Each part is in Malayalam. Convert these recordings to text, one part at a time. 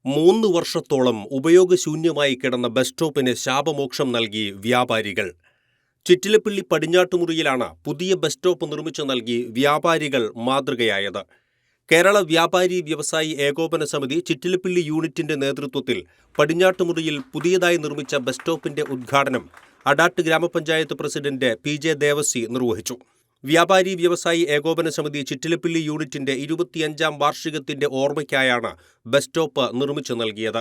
3 വർഷത്തോളം ഉപയോഗശൂന്യമായി കിടന്ന ബസ് സ്റ്റോപ്പിന് ശാപമോക്ഷം നൽകി വ്യാപാരികൾ. ചിറ്റിലപ്പിള്ളി പടിഞ്ഞാട്ടുമുറിയിലാണ് പുതിയ ബസ് സ്റ്റോപ്പ് നിർമ്മിച്ചു നൽകി വ്യാപാരികൾ മാതൃകയായത്. കേരള വ്യാപാരി വ്യവസായി ഏകോപന സമിതി ചിറ്റിലപ്പിള്ളി യൂണിറ്റിന്റെ നേതൃത്വത്തിൽ പടിഞ്ഞാട്ടുമുറിയിൽ പുതിയതായി നിർമ്മിച്ച ബസ് സ്റ്റോപ്പിന്റെ ഉദ്ഘാടനം അടാട്ട് ഗ്രാമപഞ്ചായത്ത് പ്രസിഡന്റ് PJ ദേവസി നിർവഹിച്ചു. വ്യാപാരി വ്യവസായി ഏകോപന സമിതി ചിറ്റിലപ്പിള്ളി യൂണിറ്റിന്റെ 25ാം വാർഷികത്തിന്റെ ഓർമ്മയ്ക്കായാണ് ബസ് സ്റ്റോപ്പ് നിർമ്മിച്ചു നൽകിയത്.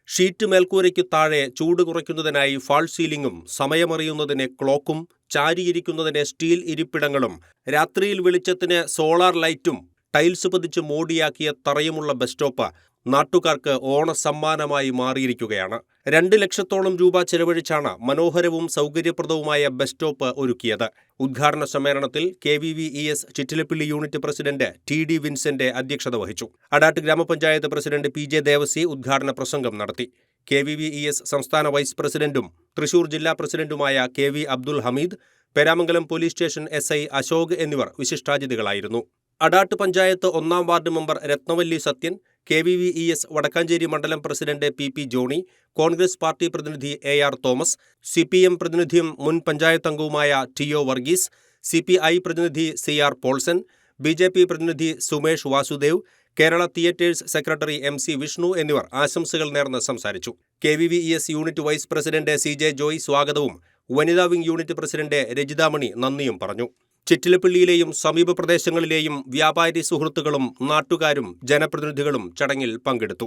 ഷീറ്റ് മേൽക്കൂരയ്ക്കു താഴെ ചൂട് കുറയ്ക്കുന്നതിനായി ഫാൾ സീലിംഗും സമയമറിയുന്നതിന് ക്ലോക്കും ചാരിയിരിക്കുന്നതിന് സ്റ്റീൽ ഇരിപ്പിടങ്ങളും രാത്രിയിൽ വെളിച്ചത്തിന് സോളാർ ലൈറ്റും ടൈൽസ് പതിച്ച് മോടിയാക്കിയ തറയുമുള്ള ബസ് സ്റ്റോപ്പ് നാട്ടുകാർക്ക് ഓണസമ്മാനമായി മാറിയിരിക്കുകയാണ്. 2 ലക്ഷത്തോളം രൂപ ചെലവഴിച്ചാണ് മനോഹരവും സൗകര്യപ്രദവുമായ ബസ് സ്റ്റോപ്പ് ഒരുക്കിയത്. ഉദ്ഘാടന സമ്മേളനത്തിൽ KVVES Chittilappilly unit president TD Vincent അധ്യക്ഷത വഹിച്ചു. അടാട്ട് ഗ്രാമപഞ്ചായത്ത് പ്രസിഡന്റ് PJ ദേവസി ഉദ്ഘാടന പ്രസംഗം നടത്തി. KVVES സംസ്ഥാന വൈസ് പ്രസിഡന്റും തൃശൂർ ജില്ലാ പ്രസിഡന്റുമായ KV Abdul Hameed, Peramangalam police station SI Ashok എന്നിവർ വിശിഷ്ടാതിഥികളായിരുന്നു. അടാട്ട് പഞ്ചായത്ത് 1ാം ward member Ratnavalli Sathyan, KVVES Wadakkanchery മണ്ഡലം president PP Johny, Congress party പ്രതിനിധി AR തോമസ്, CPM പ്രതിനിധിയും മുൻ പഞ്ചായത്ത് അംഗവുമായ TO വർഗീസ്, CPI പ്രതിനിധി CR പോൾസൺ, BJP പ്രതിനിധി Sumesh Vasudev, Kerala theatres secretary MC Vishnu എന്നിവർ ആശംസകൾ നേർന്ന് സംസാരിച്ചു. KVVES unit vice president CJ Joy സ്വാഗതവും വനിതാ വിംഗ് യൂണിറ്റ് പ്രസിഡന്റ് രജിതാമണി നന്ദിയും പറഞ്ഞു. ചിറ്റിലപ്പിള്ളിയിലെയും സമീപ പ്രദേശങ്ങളിലെയും വ്യാപാരി സുഹൃത്തുക്കളും നാട്ടുകാരും ജനപ്രതിനിധികളും ചടങ്ങിൽ പങ്കെടുത്തു.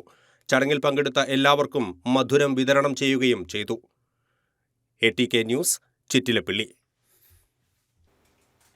ചടങ്ങിൽ പങ്കെടുത്ത എല്ലാവർക്കും മധുരം വിതരണം ചെയ്യുകയും ചെയ്തു. ATK news, Chittilappilly.